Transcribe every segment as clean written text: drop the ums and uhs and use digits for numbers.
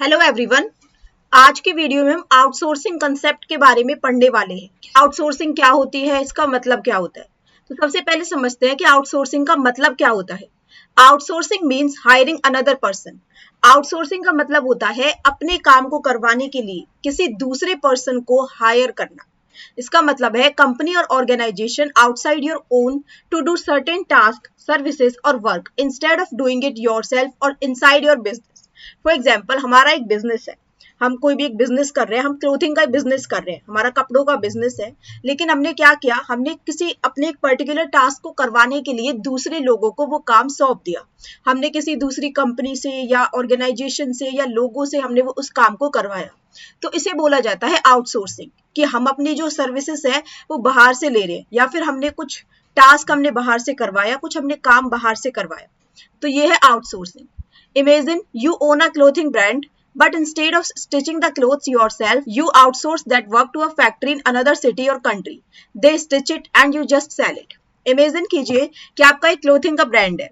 Hello everyone. आज की video में हम आउटसोर्सिंग कंसेप्ट के बारे में पढ़ने वाले हैं। आउटसोर्सिंग क्या होती है, इसका मतलब क्या होता है। तो सबसे पहले समझते हैं कि आउटसोर्सिंग का मतलब क्या होता है। Outsourcing means hiring another person. Outsourcing का मतलब होता है अपने काम को करवाने के लिए किसी दूसरे पर्सन को हायर करना। इसका मतलब है कंपनी और organisation outside your own to do certain task, services और work instead of doing it yourself और inside your business. For example, हमारा एक बिजनेस है, हम कोई भी एक बिजनेस कर रहे हैं, हम क्लोथिंग का बिजनेस कर रहे हैं, हमारा कपड़ों का बिजनेस है। लेकिन हमने क्या किया, हमने किसी अपने एक पर्टिकुलर टास्क को करवाने के लिए दूसरे लोगों को वो काम सौंप दिया। हमने किसी दूसरी कंपनी से या ऑर्गेनाइजेशन से या लोगों से हमने वो उस काम को करवाया। तो इसे बोला जाता है आउटसोर्सिंग, कि हम अपनी जो सर्विसेज है वो बाहर से ले रहे हैं, या फिर हमने कुछ टास्क हमने बाहर से करवाया, कुछ हमने काम बाहर से करवाया। तो ये है outsourcing. Imagine you own a clothing brand, but instead of stitching the clothes yourself, you outsource that work to a factory in another city or country. They stitch it and you just sell it. Imagine कीजिए कि आपका एक clothing का brand है,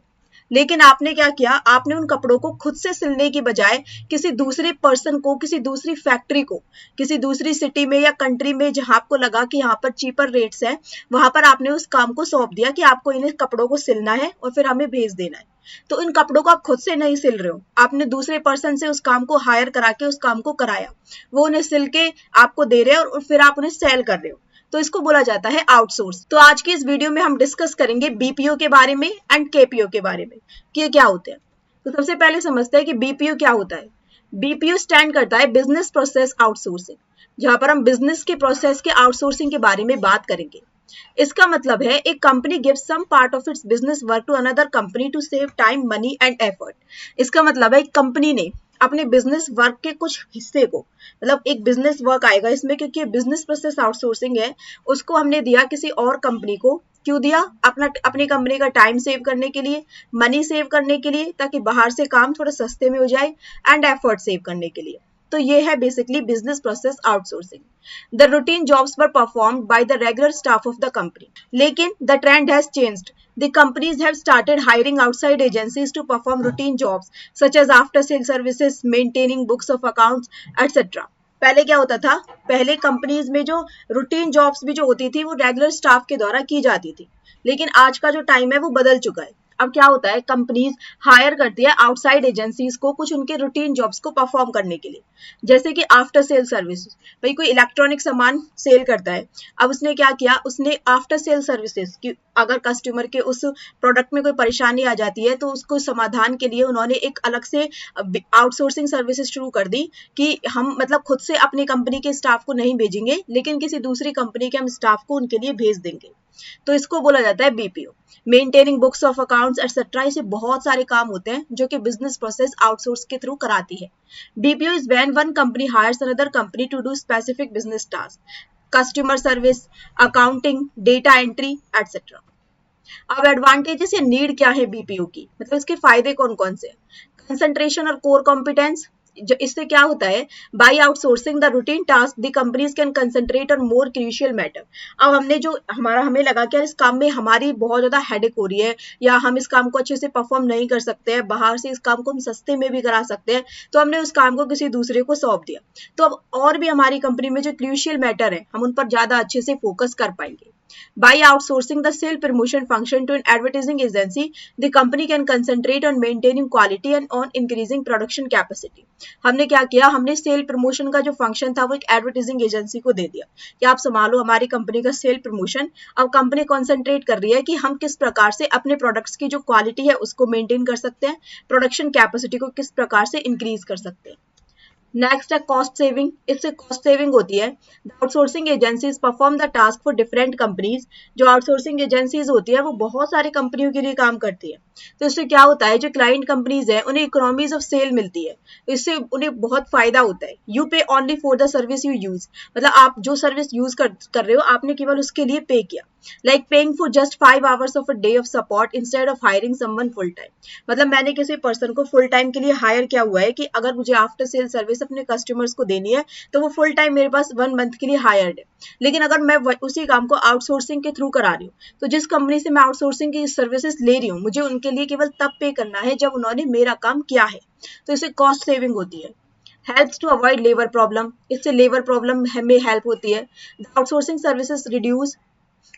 लेकिन आपने क्या किया, आपने उन कपड़ों को खुद से सिलने की बजाय किसी दूसरे पर्सन को, किसी दूसरी फैक्ट्री को, किसी दूसरी सिटी में या कंट्री में जहां आपको लगा कि यहाँ पर चीपर रेट्स है, वहां पर आपने उस काम को सौंप दिया कि आपको इन कपड़ों को सिलना है और फिर हमें भेज देना है। तो इन कपड़ों को आप खुद से नहीं सिल रहे हो, आपने दूसरे पर्सन से उस काम को हायर करा के उस काम को कराया, वो उन्हें सिल के आपको दे रहे हैं और फिर आप उन्हें सेल कर रहे हो। तो इसको बोला जाता है आउटसोर्स। तो आज की इस वीडियो में हम डिस्कस करेंगे बीपीओ के बारे में एंड केपीओ के बारे में कि ये क्या होते हैं। तो सबसे पहले समझते हैं कि बीपीओ क्या होता है। बीपीओ स्टैंड करता है बिजनेस प्रोसेस आउटसोर्सिंग, जहां पर हम बिजनेस के प्रोसेस के आउटसोर्सिंग के बारे में बात करेंगे। इसका मतलब है एक company gives some part of its business work to another company to save time, money and effort. इसका मतलब है एक कंपनी ने अपने बिजनेस वर्क के कुछ हिस्से को, मतलब एक बिजनेस वर्क आएगा इसमें, क्योंकि बिजनेस प्रोसेस आउटसोर्सिंग है, उसको हमने दिया किसी और कंपनी को। क्यों दिया? अपनी कंपनी का टाइम सेव करने के लिए, मनी सेव करने के लिए, ताकि बाहर से काम थोड़ा सस्ते में हो जाए, एंड एफर्ट सेव करने के लिए। तो ये है basically business process outsourcing. The routine jobs were performed by the regular staff of the company, लेकिन the trend has changed. The companies have started hiring outside agencies to perform routine jobs such as after sale services, maintaining books of accounts, etc. पहले क्या होता था, पहले companies में जो routine jobs भी जो होती थी वो रेगुलर स्टाफ के द्वारा की जाती थी, लेकिन आज का जो टाइम है वो बदल चुका है। अब क्या होता है, कंपनीज हायर करती है आउटसाइड एजेंसीज को कुछ उनके रूटीन जॉब्स को परफॉर्म करने के लिए, जैसे कि आफ्टर सेल सर्विसेज। भाई कोई इलेक्ट्रॉनिक सामान सेल करता है, अब उसने क्या किया, उसने आफ्टर सेल सर्विसेज की, अगर कस्टमर के उस प्रोडक्ट में कोई परेशानी आ जाती है तो उसको समाधान के लिए उन्होंने एक अलग से आउटसोर्सिंग सर्विसेज शुरू कर दी कि हम मतलब खुद से अपनी कंपनी के स्टाफ को नहीं भेजेंगे, लेकिन किसी दूसरी कंपनी के हम स्टाफ को उनके लिए भेज देंगे। तो इसको बोला जाता है BPO. Maintaining books of accounts etcetera, ऐसे बहुत सारे काम होते हैं जो कि बिजनेस प्रोसेस आउटसोर्स के थ्रू कराती है। BPO is when one company hires another company to do specific business task, customer service, accounting, data entry etcetera. अब एडवांटेजेस या नीड क्या है बीपीओ की, मतलब इसके फायदे कौन कौन से? कंसंट्रेशन और कोर कॉम्पिटेंस, जो इससे क्या होता है, by outsourcing the routine task the companies can concentrate on more crucial matter. अब हमने जो हमें लगा कि इस काम में हमारी बहुत ज्यादा हेडेक हो रही है, या हम इस काम को अच्छे से परफॉर्म नहीं कर सकते हैं, बाहर से इस काम को हम सस्ते में भी करा सकते हैं, तो हमने उस काम को किसी दूसरे को सौंप दिया। तो अब और भी हमारी कंपनी में जो क्रूशियल मैटर है हम उन पर ज्यादा अच्छे से फोकस कर पाएंगे। By outsourcing the sale promotion function to an advertising agency, the company can concentrate on maintaining quality and on increasing production capacity. हमने क्या किया, हमने सेल प्रमोशन का जो फंक्शन था वो एक एडवर्टाइजिंग एजेंसी को दे दिया कि आप संभालो हमारी कंपनी का सेल प्रमोशन। अब कंपनी कॉन्सेंट्रेट कर रही है कि हम किस प्रकार से अपने प्रोडक्ट्स की जो क्वालिटी है उसको मेंटेन कर सकते हैं, प्रोडक्शन कैपेसिटी को किस प्रकार से इंक्रीज कर सकते हैं। नेक्स्ट है कॉस्ट सेविंग। इससे कॉस्ट सेविंग होती है। Outsourcing agencies perform the task for different companies. जो आउटसोर्सिंग एजेंसीज होती है वो बहुत सारी कंपनियों के लिए काम करती है। तो इससे क्या होता है, जो क्लाइंट कंपनीज है उन्हें इकोनॉमीज ऑफ सेल मिलती है, इससे उन्हें बहुत फायदा होता है। यू पे only for the service you use, मतलब आप जो सर्विस यूज कर रहे हो आपने केवल उसके लिए पे किया। Like paying for just 5 hours of a day of support instead of hiring someone full time. मतलब मैंने किसी पर्सन को फुल टाइम के लिए हायर किया हुआ है कि अगर मुझे आफ्टर सेल सर्विस अपने कस्टमर्स को देनी है तो वो फुल टाइम मेरे पास 1 month के लिए हायर्ड है। लेकिन अगर मैं उसी काम को आउटसोर्सिंग के थ्रू करा रही हूँ, तो जिस कंपनी से मैं आउटसोर्सिंग की सर्विसेज ले रही हूँ मुझे उनके लिए केवल तब पे करना है जब उन्होंने मेरा काम किया है। तो इससे कॉस्ट सेविंग होती है। Helps to avoid labour problem, इससे लेबर प्रॉब्लम में हेल्प होती है। The outsourcing services reduce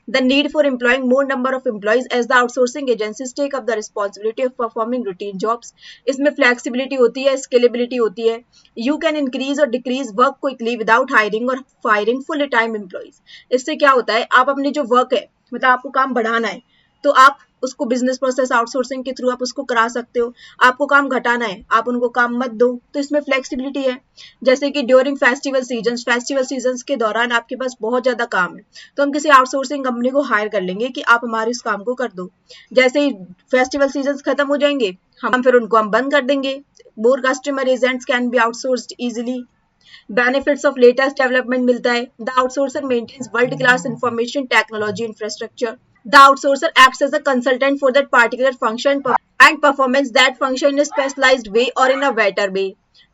the need for employing more number of employees as the outsourcing agencies take up the responsibility of performing routine jobs. इसमें flexibility होती है, scalability होती है. You can increase or decrease work quickly without hiring or firing full time employees. इससे क्या होता है, आप अपने जो वर्क है, मतलब आपको काम बढ़ाना है, तो आप उसको बिजनेस प्रोसेस आउटसोर्सिंग के थ्रू आप उसको करा सकते हो। आपको काम घटाना है, आप उनको काम मत दो, तो इसमें फ्लेक्सिबिलिटी है। जैसे कि ड्यूरिंग फेस्टिवल सीजन्स के दौरान आपके पास बहुत ज्यादा काम है, तो हम किसी आउटसोर्सिंग कंपनी को हायर कर लेंगे कि आप हमारे इस काम को कर दो। जैसे ही फेस्टिवल सीजन खत्म हो जाएंगे, हम फिर उनको हम बंद कर देंगे। More customer agents can be outsourced easily. Benefits of latest development मिलता है। The outsourcer maintains world class information technology infrastructure. The outsourcer acts as a consultant for that particular function and performs that function in a specialized way or in a better way.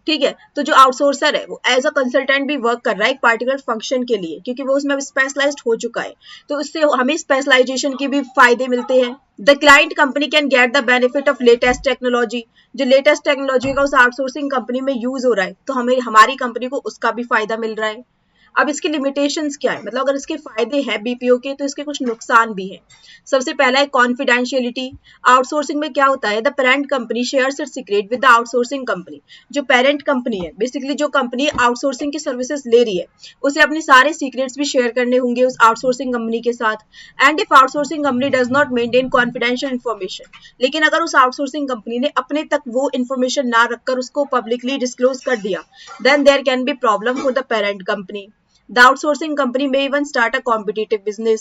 ठीक है, तो जो outsourcer है वो as a consultant भी work कर रहा है एक पार्टिकुलर फंक्शन के लिए, क्योंकि वो उसमें स्पेशलाइज्ड हो चुका है, तो उससे हमें स्पेशलाइजेशन के भी फायदे मिलते हैं। The client company can get the benefit of latest technology. जो लेटेस्ट टेक्नोलॉजी का उस आउटसोर्सिंग कंपनी में यूज हो रहा है, तो हमें हमारी कंपनी को उसका भी फायदा मिल रहा है। अब इसके लिमिटेशंस क्या है, मतलब अगर इसके फायदे हैं बीपीओ के, तो इसके कुछ नुकसान भी हैं। सबसे पहला है कॉन्फिडेंशियलिटी। आउटसोर्सिंग में क्या होता है, the parent company shares it's secret with the outsourcing company. जो पेरेंट कंपनी है, बेसिकली जो कंपनी आउटसोर्सिंग की सर्विसेज ले रही है, उसे अपने सारे सीक्रेट्स भी शेयर करने होंगे उस आउटसोर्सिंग कंपनी के साथ। And if outsourcing company does not maintain confidential information, लेकिन अगर उस आउटसोर्सिंग कंपनी ने अपने तक वो इन्फॉर्मेशन ना रखकर उसको पब्लिकली डिस्क्लोज कर दिया, then there can be problem for the parent company. The outsourcing company may even start a competitive business.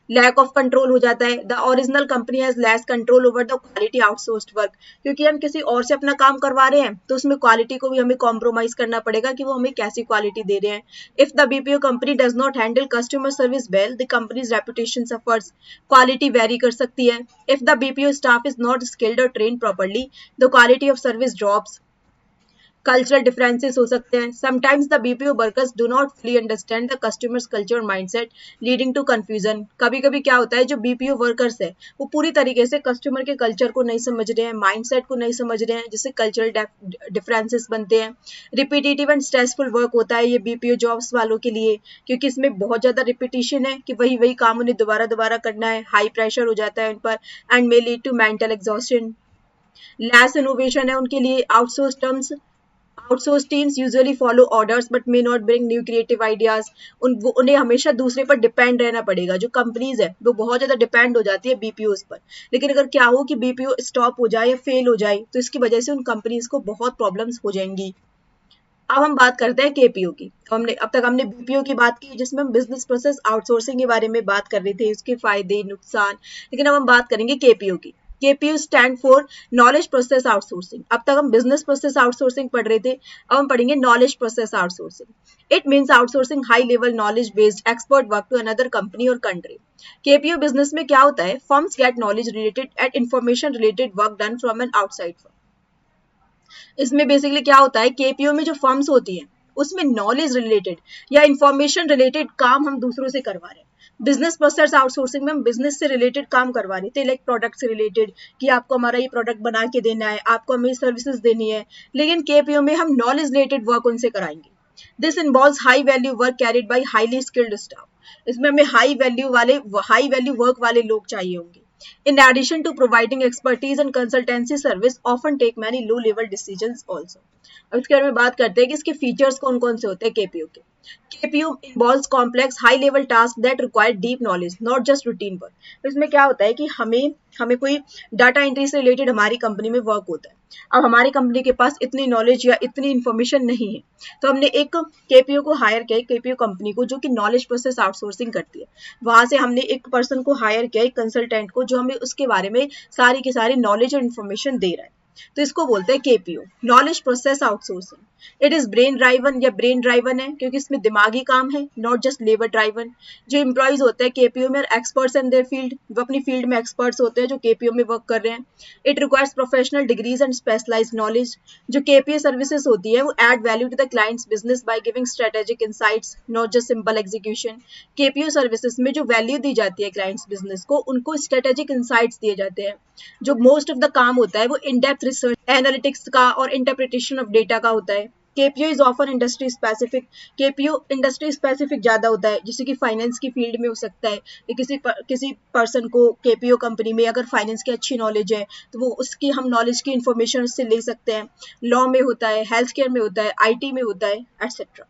Lack of control हो जाता है। The original company has less control over the quality outsourced work, क्योंकि हम किसी और से अपना काम करवा रहे हैं, तो उसमें क्वालिटी को भी हमें कॉम्प्रोमाइज करना पड़ेगा कि वो हमें कैसी क्वालिटी दे रहे हैं। If the BPO company does not handle customer service well, the company's reputation suffers. Quality vary कर सकती है। If the BPO staff is not skilled और train properly, the quality of service drops. Cultural differences हो सकते हैं। Sometimes the BPO workers do not fully understand the customer's culture और mindset, leading to confusion. कभी कभी क्या होता है, जो बीपीओ वर्कर्स है वो पूरी तरीके से कस्टमर के कल्चर को नहीं समझ रहे हैं, माइंडसेट को नहीं समझ रहे हैं, जिससे कल्चरल डिफरेंसेस बनते हैं। रिपीटेटिव एंड स्ट्रेसफुल वर्क होता है ये बीपीओ जॉब्स वालों के लिए, क्योंकि इसमें बहुत ज्यादा रिपीटिशन है कि वही वही काम उन्हें दोबारा दोबारा करना है। हाई प्रेशर हो जाता है उन पर and may lead to mental exhaustion. Less innovation है उनके लिए। Outsourced teams usually follow orders but may not bring new creative ideas. उन्हें हमेशा दूसरे पर डिपेंड रहना पड़ेगा। जो कंपनीज है वो बहुत ज्यादा डिपेंड हो जाती है बीपीओ पर, लेकिन अगर क्या हो कि बीपीओ स्टॉप हो जाए या फेल हो जाए, तो इसकी वजह से उन कंपनीज को बहुत प्रॉब्लम्स हो जाएंगी। अब हम बात करते हैं केपीओ की। अब तक हमने बीपीओ की बात की, जिसमें हम बिजनेस प्रोसेस आउटसोर्सिंग के बारे में बात कर रहे थे, उसके फायदे नुकसान। लेकिन अब हम बात करेंगे केपीओ की। KPO stand for knowledge process outsourcing. अब तक हम बिजनेस प्रोसेस आउटसोर्सिंग पढ़ रहे थे, अब हम पढ़ेंगे knowledge process outsourcing. It means outsourcing high level knowledge based expert work to another company और कंट्री। केपीओ बिजनेस में क्या होता है, firms get knowledge related and information related work done from an outside firm. इसमें basically क्या होता है, KPO में जो फर्म्स होती हैं उसमें नॉलेज रिलेटेड या इंफॉर्मेशन रिलेटेड काम हम दूसरों से करवा रहे हैं। बिजनेस प्रोसेस आउटसोर्सिंग में हम बिजनेस से रिलेटेड काम करवा रहे थे, लाइक प्रोडक्ट से रिलेटेड कि आपको हमारा ये प्रोडक्ट बना के देना है, आपको हमें सर्विसेज देनी है। लेकिन केपीओ में हम नॉलेज रिलेटेड वर्क उनसे कराएंगे। This involves high value work carried by highly skilled staff. इसमें हमें हाई वैल्यू वर्क वाले लोग चाहिए होंगे। In addition to providing expertise and consultancy service, often take many low-level decisions also. अब इसके बारे में बात करते हैं कि इसके फीचर्स कौन कौन से होते हैं केपीओ के। KPO involves complex high-level tasks that require deep knowledge, not just routine work. तो इसमें क्या होता है कि हमें कोई डाटा एंट्री से रिलेटेड हमारी कंपनी में वर्क होता है। अब हमारी कंपनी के पास इतनी नॉलेज या इतनी इन्फॉर्मेशन नहीं है, तो हमने एक केपीओ को हायर किया, केपीओ कंपनी को जो कि नॉलेज प्रोसेस आउटसोर्सिंग करती है। वहां से हमने एक पर्सन को हायर किया, एक कंसल्टेंट को, जो हमें उसके बारे में सारी की सारी नॉलेज और इन्फॉर्मेशन दे रहा है। तो इसको बोलते हैं KPO, knowledge process outsourcing. It is brain driven या ब्रेन ड्राइवन है, क्योंकि इसमें दिमागी काम है, नॉट जस्ट लेबर ड्राइवन। जो एम्प्लॉइज होते हैं केपीओ में एक्सपर्ट्स इन देयर फील्ड, वो अपनी फील्ड में एक्सपर्ट्स होते हैं जो केपीओ में वर्क कर रहे हैं। It requires professional degrees and specialised knowledge. जो केपीओ सर्विसेज होती है वो add value to the clients business by giving strategic insights, not just simple execution. KPO services में जो वैल्यू दी जाती है क्लाइंट्स बिजनेस को, उनको स्ट्रेटेजिक इनसाइट्स दिए जाते हैं। जो मोस्ट ऑफ द काम होता है वो इन डेप्थ रिसर्च, एनालिटिक्स का और इंटरप्रिटेशन ऑफ डेटा का होता है। KPO is often industry specific. KPO industry specific ज्यादा होता है, जैसे कि फाइनेंस की फील्ड में हो सकता है कि किसी पर्सन को केपीओ कंपनी में अगर फाइनेंस की अच्छी नॉलेज है तो वो उसकी हम नॉलेज की इंफॉर्मेशन उससे ले सकते हैं। लॉ में होता है, हेल्थ केयर में होता है, आईटी में होता है, एटसेट्रा।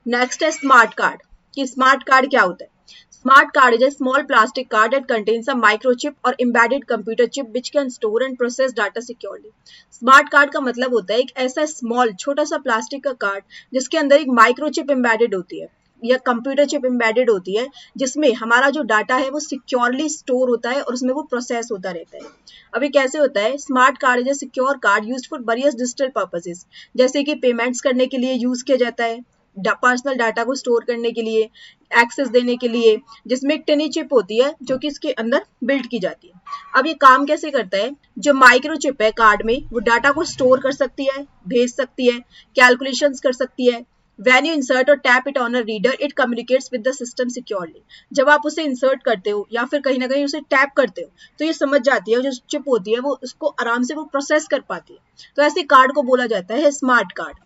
नेक्स्ट है स्मार्ट कार्ड। कि स्मार्ट कार्ड क्या होता है? Smart card is a small plastic card that contains a microchip or embedded computer chip which can store and process data securely. Smart card का मतलब होता है एक ऐसा स्मॉल छोटा सा प्लास्टिक का कार्ड जिसके अंदर एक माइक्रोचिप एम्बेडेड होती है या कंप्यूटर चिप एम्बेडेड होती है, जिसमें हमारा जो डाटा है वो सिक्योरली स्टोर होता है और उसमें वो प्रोसेस होता रहता है। अभी कैसे होता है? Smart card is a secure card used for various digital purposes, जैसे कि पेमेंट्स करने के लिए यूज किया जाता है, पर्सनल डाटा को स्टोर करने के लिए, एक्सेस देने के लिए, जिसमें एक टिनी चिप होती है जो कि इसके अंदर बिल्ड की जाती है। अब ये काम कैसे करता है? जो माइक्रोचिप है कार्ड में वो डाटा को स्टोर कर सकती है, भेज सकती है, कैलकुलेशंस कर सकती है। When you insert or tap it on a reader, it communicates with the system securely. जब आप उसे इंसर्ट करते हो या फिर कहीं ना कहीं उसे टैप करते हो तो ये समझ जाती है, जो चिप होती है वो उसको आराम से वो प्रोसेस कर पाती है। तो ऐसे कार्ड को बोला जाता है स्मार्ट कार्ड,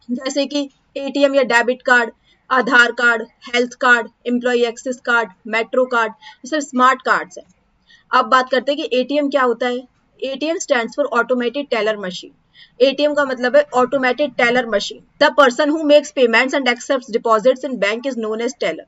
जैसे कि एटीएम या debit card, Aadhaar card, health card, employ access card, metro card, ये सब स्मार्ट कार्ड्स हैं। अब बात करते हैं कि एटीएम क्या होता है। ATM stands for automated teller machine. ATM का मतलब है automated teller machine. The person who makes payments and accepts deposits in bank is known as teller.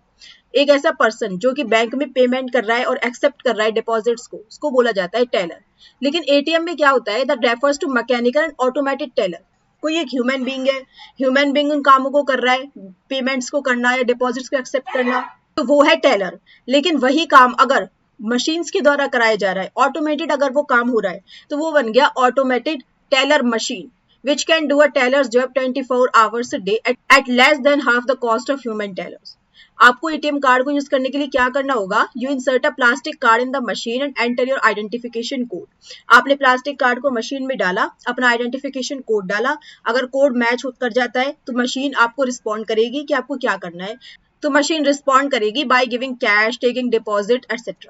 एक ऐसा पर्सन जो कि बैंक में पेमेंट कर रहा है और एक्सेप्ट कर रहा है डिपॉजिट्स को, उसको बोला जाता है टेलर। लेकिन एटीएम में क्या होता है? That refers to mechanical and automated teller. कोई एक ह्यूमन बीइंग है, ह्यूमन बीइंग उन कामों को कर रहा है, पेमेंट्स को करना या डिपॉजिट्स को एक्सेप्ट करना, तो वो है टेलर। लेकिन वही काम अगर मशीन्स के द्वारा कराया जा रहा है, ऑटोमेटेड अगर वो काम हो रहा है, तो वो बन गया automated teller machine, which can do a teller's job 24 hours a day at less than half the cost of human tellers. आपको एटीएम कार्ड को यूज करने के लिए क्या करना होगा? You insert a plastic card in the machine and enter your identification code. आपने plastic card को मशीन में डाला, अपना आइडेंटिफिकेशन कोड डाला, अगर कोड मैच कर जाता है तो मशीन आपको रिस्पॉन्ड करेगी कि आपको क्या करना है। तो मशीन रिस्पॉन्ड करेगी by giving cash, taking deposit etcetera.